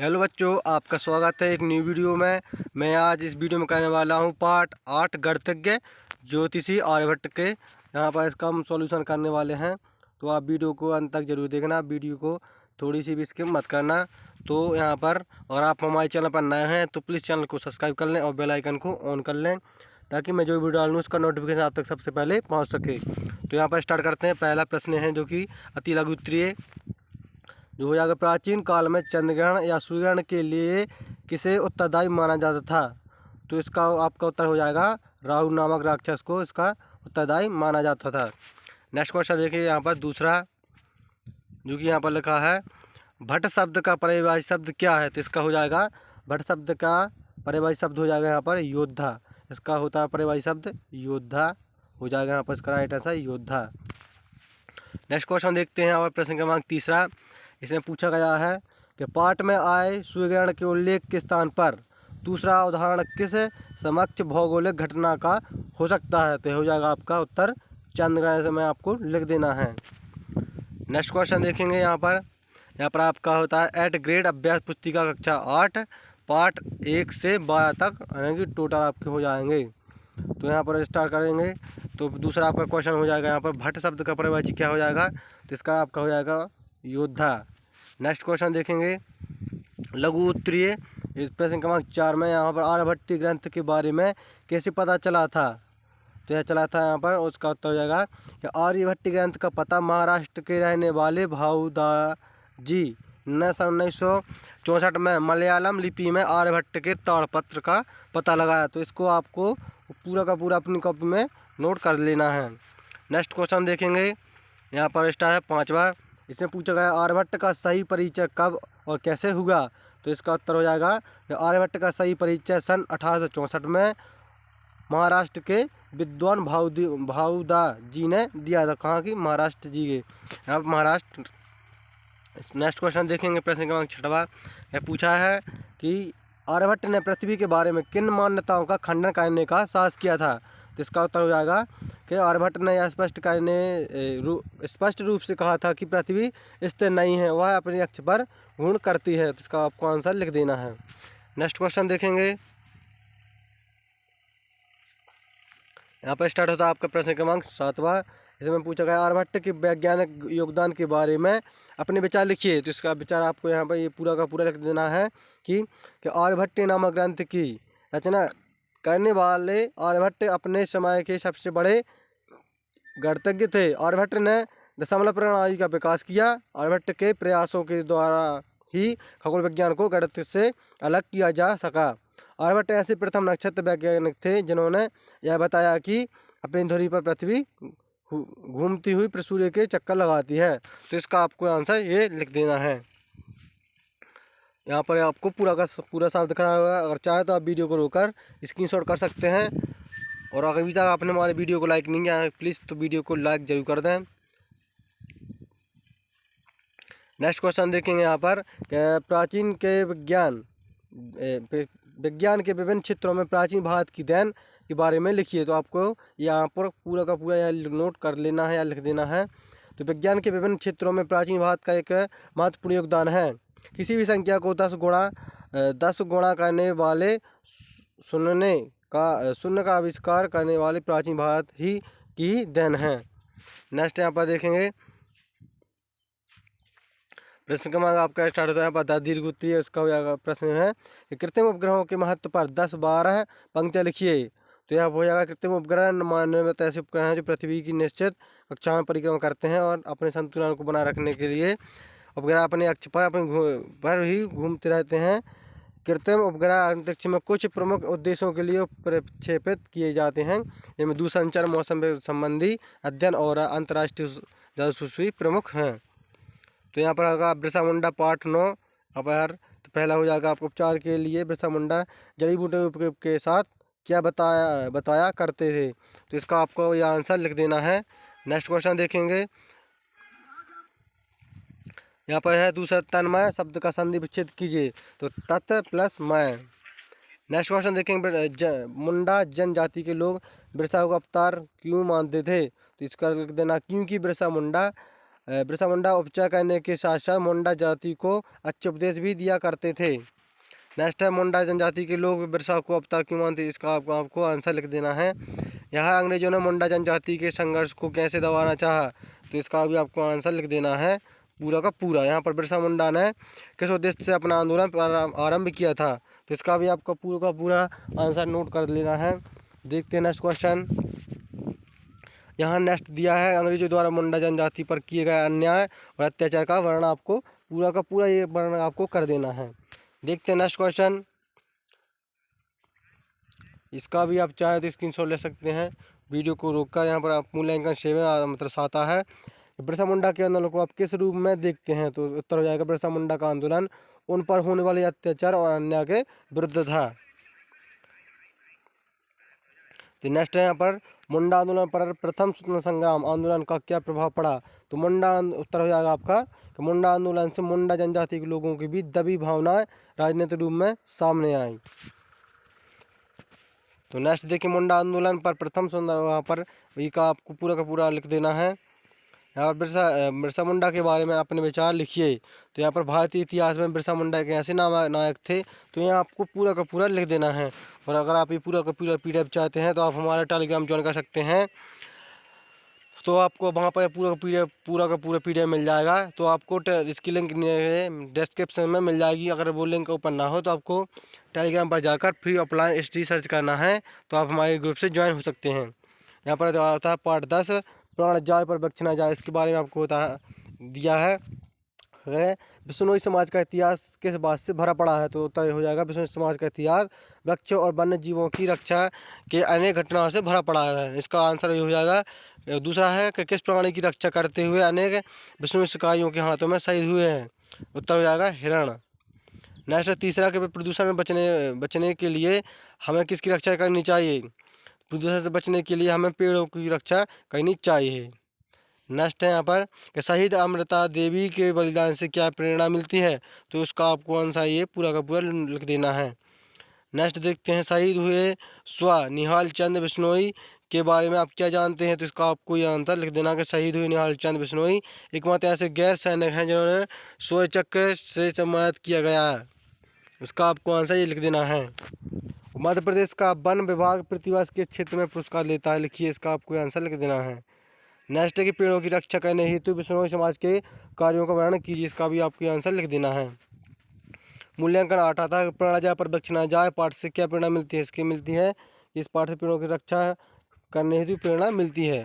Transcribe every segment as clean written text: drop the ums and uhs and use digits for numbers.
Hello बच्चों, आपका स्वागत है एक न्यू वीडियो में। मैं आज इस वीडियो में करने वाला हूं पार्ट 8 गणितज्ञ ज्योतिषी आर्यभट्ट के। यहां पर इसका हम सॉल्यूशन करने वाले हैं, तो आप वीडियो को अंत तक जरूर देखना। वीडियो को थोड़ी सी भी स्किप मत करना। तो यहां पर और आप हमारे चैनल पर नए हैं तो प्लीज़ चैनल को सब्सक्राइब कर लें और बेल आइकन को ऑन कर लें, ताकि मैं जो वीडियो डालूँ उसका नोटिफिकेशन आप तक सबसे पहले पहुँच सके। तो यहाँ पर स्टार्ट करते हैं। पहला प्रश्न है जो कि अति लघु उत्तरीय जो हो जाएगा, प्राचीन काल में चंद्रग्रहण या सूर्यग्रहण के लिए किसे उत्तरदायी माना जाता था? तो इसका आपका उत्तर हो जाएगा राहु नामक राक्षस को इसका उत्तरदायी माना जाता था। नेक्स्ट क्वेश्चन देखिए यहाँ पर दूसरा, जो कि यहाँ पर लिखा है भट्ट शब्द का पर्यायवाची शब्द क्या है? तो इसका हो जाएगा भट्ट शब्द का पर्यायवाची शब्द हो जाएगा यहाँ पर योद्धा। इसका होता है पर्यायवाची शब्द योद्धा, हो जाएगा यहाँ पर इसका राइट आंसर योद्धा। नेक्स्ट क्वेश्चन देखते हैं यहाँ पर प्रश्न क्रमांक तीसरा। इसमें पूछा गया है कि पाठ में आए सूर्यग्रहण के उल्लेख के स्थान पर दूसरा उदाहरण किस समक्ष भौगोलिक घटना का हो सकता है? तो हो जाएगा आपका उत्तर चंद्रग्रहण, से मैं आपको लिख देना है। नेक्स्ट क्वेश्चन देखेंगे यहाँ पर आपका होता है एट ग्रेड अभ्यास पुस्तिका कक्षा 8 पाठ 1 से 12 तक, यानी कि टोटल आपके हो जाएंगे। तो यहाँ पर स्टार्ट करेंगे। तो दूसरा आपका क्वेश्चन हो जाएगा यहाँ पर भट्ट शब्द का पर्यायवाची क्या हो जाएगा? तो इसका आपका हो जाएगा योद्धा। नेक्स्ट क्वेश्चन देखेंगे लघु उत्तरीय इस प्रश्न क्रमांक 4 में यहाँ पर आर्यभट्ट ग्रंथ के बारे में कैसे पता चला था? तो यह चला था यहाँ पर, उसका उत्तर हो जाएगा कि आर्यभट्ट ग्रंथ का पता महाराष्ट्र के रहने वाले भाऊदा जी ने सन 1964 में मलयालम लिपि में आर्यभट्ट के ताड़पत्र का पता लगाया। तो इसको आपको पूरा का पूरा अपनी कॉपी में नोट कर लेना है। नेक्स्ट क्वेश्चन देखेंगे यहाँ पर स्टार है 5वां। इसमें पूछा गया आर्यभट्ट का सही परिचय कब और कैसे हुआ? तो इसका उत्तर हो जाएगा कि आर्यभट्ट का सही परिचय सन 1864 में महाराष्ट्र के विद्वान भाऊदा जी ने दिया था। कहाँ की? महाराष्ट्र जी के, यहाँ पर महाराष्ट्र। नेक्स्ट क्वेश्चन देखेंगे प्रश्न क्रमांक 6वां। यह पूछा है कि आर्यभट्ट ने पृथ्वी के बारे में किन मान्यताओं का खंडन करने का साहस किया था? तो इसका उत्तर हो जाएगा कि आर्यभट्ट ने यह स्पष्ट रूप से कहा था कि पृथ्वी स्थिर नहीं है, वह अपने अक्ष पर घूर्ण करती है। तो इसका आपको आंसर लिख देना है। नेक्स्ट क्वेश्चन देखेंगे, यहाँ पर स्टार्ट होता है आपका प्रश्न क्रमांक 7वां। इसमें पूछा गया आर्यभट्ट के वैज्ञानिक योगदान के बारे में अपने विचार लिखिए। तो इसका विचार आपको यहाँ पर ये पूरा का पूरा लिख देना है कि आर्यभट्ट नामक ग्रंथ की रचना करने वाले आर्यभट्ट अपने समय के सबसे बड़े गणितज्ञ थे। आर्यभट्ट ने दशमलव प्रणाली का विकास किया। आर्यभट्ट के प्रयासों के द्वारा ही खगोल विज्ञान को गणित से अलग किया जा सका। आर्यभट्ट ऐसे प्रथम नक्षत्र वैज्ञानिक थे जिन्होंने यह बताया कि अपनी धुरी पर पृथ्वी घूमती हुई सूर्य के चक्कर लगाती है। तो इसका आपको आंसर ये लिख देना है। यहाँ पर आपको पूरा का पूरा साफ दिख रहा होगा। अगर चाहे तो आप वीडियो को रोककर स्क्रीनशॉट कर सकते हैं। और अगर अभी तक आपने हमारे वीडियो को लाइक नहीं किया प्लीज़ तो वीडियो को लाइक जरूर कर दें। नेक्स्ट क्वेश्चन देखेंगे यहाँ पर प्राचीन के विज्ञान के विभिन्न क्षेत्रों में प्राचीन भारत की देन के बारे में लिखिए। तो आपको यहाँ पर पूरा का पूरा यहाँ नोट कर लेना है या लिख देना है। तो विज्ञान के विभिन्न क्षेत्रों में प्राचीन भारत का एक महत्वपूर्ण योगदान है। किसी भी संख्या को 10 गुणा करने वाले शून्य का आविष्कार करने वाले प्राचीन भारत ही की देन है। नेक्स्ट यहाँ पर देखेंगे प्रश्न क्रमांक आपका स्टार्ट होता है यहाँ पर दीर्घ उत्तरीय। इसका हो जाएगा प्रश्न है कि कृत्रिम उपग्रहों के महत्व पर 10-12 पंक्तियाँ लिखिए। तो यह हो जाएगा कृत्रिम उपग्रह मानव में ऐसे उपग्रह हैं जो पृथ्वी की निश्चित कक्षा में परिक्रमा करते हैं और अपने संतुलन को बनाए रखने के लिए उपग्रह अपने अक्ष पर पर ही घूमते रहते हैं। कृत्रिम उपग्रह अंतरिक्ष में कुछ प्रमुख उद्देश्यों के लिए प्रक्षेपित किए जाते हैं, जिनमें दूरसंचार, मौसम संबंधी अध्ययन और अंतर्राष्ट्रीय जासूसी प्रमुख हैं। तो यहाँ पर आएगा बिरसा मुंडा पाठ 9। अब यार तो पहला हो जाएगा आपको उपचार के लिए बिरसा मुंडा जड़ी बूटी के साथ क्या बताया करते थे। तो इसका आपको यह आंसर लिख देना है। नेक्स्ट क्वेश्चन देखेंगे, यहाँ पर है दूसरा तन्मय शब्द का संधि विच्छेद कीजिए। तो तत् प्लस मय। नेक्स्ट क्वेश्चन देखेंगे मुंडा जनजाति के लोग बिरसा को अवतार क्यों मानते थे? तो इसका लिख देना क्योंकि बिरसा मुंडा बिरसा मुंडा उपचार करने के साथ साथ मुंडा जाति को अच्छे उपदेश भी दिया करते थे। नेक्स्ट है, मुंडा जनजाति के लोग बिरसा को अवतार क्यों मानते, इसका आपको आंसर लिख देना है। यहाँ अंग्रेजों ने मुंडा जनजाति के संघर्ष को कैसे दबाना चाहा, तो इसका भी आपको आंसर लिख देना है पूरा का पूरा। यहाँ पर बिरसा मुंडा ने किस उद्देश्य से अपना आंदोलन आरंभ किया था, तो इसका भी आपको पूरा का पूरा आंसर नोट कर लेना है। देखते हैं नेक्स्ट क्वेश्चन। यहाँ नेक्स्ट दिया है, अंग्रेजों द्वारा मुंडा जनजाति पर किए गए अन्याय और अत्याचार का वर्णन आपको पूरा का पूरा ये वर्णन आपको कर देना है। देखते हैं नेक्स्ट क्वेश्चन। इसका भी आप चाहे तो स्क्रीनशॉट ले सकते हैं वीडियो को रोककर। यहाँ पर आप मूल्यांकन 7 मतलब आता है, बिरसा मुंडा के आंदोलन को आप किस रूप में देखते हैं, तो उत्तर हो जाएगा बिरसा मुंडा का आंदोलन उन पर होने वाले अत्याचार और अन्याय के विरुद्ध था। तो नेक्स्ट है यहाँ पर, मुंडा आंदोलन पर प्रथम स्वतंत्रता संग्राम आंदोलन का क्या प्रभाव पड़ा, तो मुंडा उत्तर हो जाएगा आपका कि मुंडा आंदोलन से मुंडा जनजाति के लोगों की भी दबी भावनाएं राजनीतिक रूप में सामने आई। तो नेक्स्ट देखिए, मुंडा आंदोलन पर प्रथम वहाँ पर ई का आपको पूरा का पूरा लिख देना है। यहाँ पर बिरसा मुंडा के बारे में अपने विचार लिखिए। तो यहाँ पर भारतीय इतिहास में बिरसा मुंडा एक ऐसे नायक थे, तो यहाँ आपको पूरा का पूरा लिख देना है। और अगर आप ये पूरा का पूरा PDF चाहते हैं तो आप हमारा टेलीग्राम ज्वाइन कर सकते हैं, तो आपको वहाँ पर पूरा का पूरा PDF मिल जाएगा। तो आपको इसकी लिंक डिस्क्रिप्शन में मिल जाएगी। अगर वो लिंक ओपन ना हो तो आपको टेलीग्राम पर जाकर फ्री ऑफलाइन हिस्ट्री सर्च करना है, तो आप हमारे ग्रुप से ज्वाइन हो सकते हैं। यहाँ पर आता है पार्ट 10, प्राण जाए पर बख्श ना जाए, इसके बारे में आपको दिया है। बिश्नोई समाज का इतिहास किस बात से भरा पड़ा है, तो उत्तर हो जाएगा बिश्नोई समाज का इतिहास वृक्षों और वन्य जीवों की रक्षा के अनेक घटनाओं से भरा पड़ा है। इसका आंसर ये हो जाएगा। दूसरा है कि किस प्राणी की रक्षा करते हुए अनेक बिश्नोई सिपाहियों के हाथों में शहीद हुए हैं, उत्तर हो जाएगा हिरण। नेक्स्ट तीसरा कि प्रदूषण बचने के लिए हमें किसकी रक्षा करनी चाहिए, प्रदूषण से बचने के लिए हमें पेड़ों की रक्षा करनी चाहिए। नेक्स्ट है यहाँ पर कि शहीद अमृता देवी के बलिदान से क्या प्रेरणा मिलती है, तो उसका आपको आंसर ये पूरा का पूरा लिख देना है। नेक्स्ट देखते हैं, शहीद हुए स्व निहाल चंद बिश्नोई के बारे में आप क्या जानते हैं, तो इसका आपको ये आंसर लिख देना कि शहीद हुए निहाल चंद बिश्नोई एकमात्र ऐसे गैर सैनिक हैं जिन्होंने शौर्य चक्र से सम्मानित किया गया है, इसका आपको आंसर ये लिख देना है। मध्य प्रदेश का वन विभाग प्रतिवर्ष किस क्षेत्र में पुरस्कार लेता है, लिखिए, इसका आपको आंसर लिख देना है। नेक्स्ट है कि पेड़ों की रक्षा करने हेतु बिश्नोई समाज के कार्यों का वर्णन कीजिए, इसका भी आपको आंसर लिख देना है। मूल्यांकन 8 आता है, प्राण जाए पर बख्श ना जाए पाठ से क्या प्रेरणा मिलती है, इसकी मिलती है इस पाठ से पेड़ों की रक्षा करने हेतु प्रेरणा मिलती है।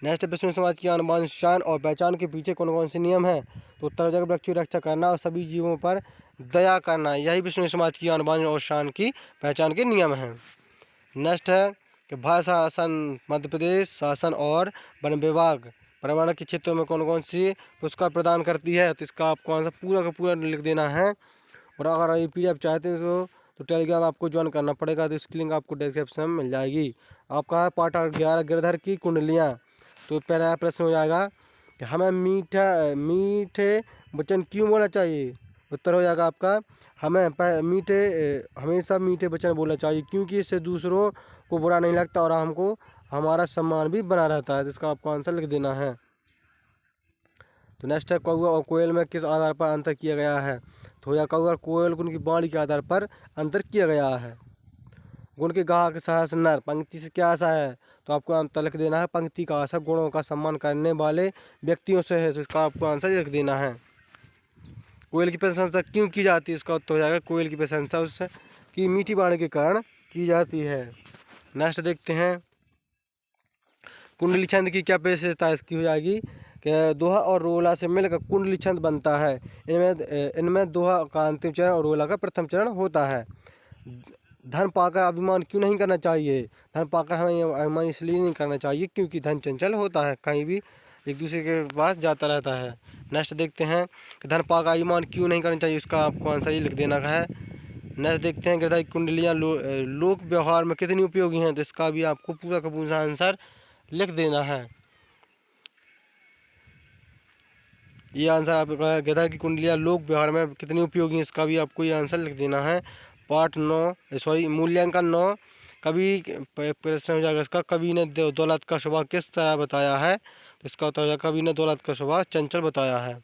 नेक्स्ट बिश्नोई समाज की आन बान शान और पहचान के पीछे कौन कौन से नियम हैं, तो उत्तर हो जाएगा वृक्षों की रक्षा करना और सभी जीवों पर दया करना, यही बिश्नोई समाज की आन बान और शान की पहचान के नियम हैं। नेक्स्ट है कि भारत शासन, मध्य प्रदेश शासन और वन विभाग पर्यावरण के क्षेत्रों में कौन कौन सी पुरस्कार प्रदान करती है, तो इसका आपको आंसर पूरा का पूरा लिख देना है। और अगर ये PDF चाहते हैं तो टेलीग्राम आपको ज्वाइन करना पड़ेगा, तो इसकी लिंक आपको डिस्क्रिप्शन में मिल जाएगी। आपका है पाठ 11 गिरधर की कुंडलियाँ, तो पहला प्रश्न हो जाएगा कि हमें मीठे वचन क्यों बोलना चाहिए, उत्तर हो जाएगा आपका हमें हमेशा मीठे वचन बोलना चाहिए क्योंकि इससे दूसरों को बुरा नहीं लगता और हमको हमारा सम्मान भी बना रहता है, तो इसका आपको आंसर लिख देना है। तो नेक्स्ट है, कौवा और कोयल में किस आधार पर अंतर किया गया है, तो या कौवा और कोयल को उनकी वाणी के आधार पर अंतर किया गया है। गुण के गाहक सहस नर पंक्ति से क्या आशा है, तो आपको आंसर लिख देना है पंक्ति का आशा गुणों का सम्मान करने वाले व्यक्तियों से है, तो इसका आपको आंसर लिख देना है। कोयल की प्रशंसा क्यों की जाती है, इसका उत्तर हो जाएगा कोयल की प्रशंसा उससे की मीठी वाणी के कारण की जाती है। नेक्स्ट देखते हैं, कुंडली छंद की क्या विशेषता इसकी हो जाएगी कि दोहा और रोला से मिलकर कुंडली छंद बनता है। इनमें दोहा का अंतिम चरण और रोला का प्रथम चरण होता है। धन पाकर अभिमान क्यों नहीं करना चाहिए, धन पाकर हमें अभिमान इसलिए नहीं करना चाहिए क्योंकि धन चंचल होता है, कहीं भी एक दूसरे के पास जाता रहता है। नेक्स्ट देखते हैं कि धन पाकर अभिमान क्यों नहीं करना चाहिए, इसका आपको आंसर ये लिख देना है। नेक्स्ट देखते हैं गिरधर की कुंडलियाँ लोक व्यवहार में कितनी उपयोगी हैं, तो इसका भी आपको पूरा का पूरा आंसर लिख देना है। ये आंसर आपका गिरधर की कुंडलियाँ लोक व्यवहार में कितनी उपयोगी हैं, इसका भी आपको ये आंसर लिख देना है। पार्ट 9 मूल्यांकन 9 कवि प्रश्न हो जाएगा इसका, कवि ने दौलत का स्वभाव किस तरह बताया है, तो इसका उत्तर हो जाएगा कवि ने दौलत का स्वभाव चंचल बताया है।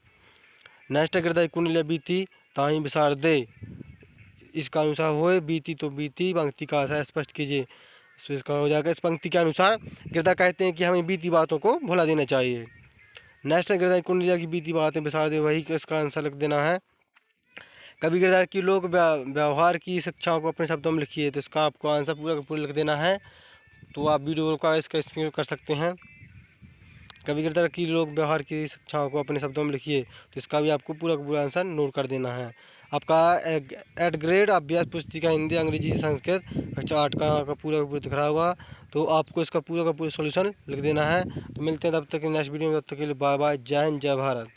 नेक्स्ट हृदय कुंडली बीती ताही विसार दे, इसका अनुसार होए बीती तो बीती, पंक्ति का आशय स्पष्ट कीजिए। तो इसका हो जाएगा इस पंक्ति के अनुसार गिरधा कहते हैं कि हमें बीती बातों को भुला देना चाहिए। नेक्स्ट गिरधा कुंडलिया की बीती बातें विसार दे, वही इसका आंसर लिख देना है। कवि गिरधार की लोक व्यवहार की शिक्षाओं को अपने शब्दों में लिखिए, तो इसका आपको आंसर पूरा का पूरा लिख देना है। तो आप वीडियो का इसका स्क्रीन कर सकते हैं। कवि गिरधार की लोक व्यवहार की शिक्षाओं को अपने शब्दों में लिखिए, तो इसका भी आपको पूरा का पूरा आंसर नोट कर देना है। आपका एट ग्रेड अभ्यास पुस्तिका हिंदी अंग्रेजी संस्कृत कक्षा 8 का पूरा दिख रहा होगा, तो आपको इसका पूरा का पूरा सॉल्यूशन लिख देना है। तो मिलते हैं तब तक नेक्स्ट वीडियो में, तब तक के लिए बाय बाय, जय हिंद जय भारत।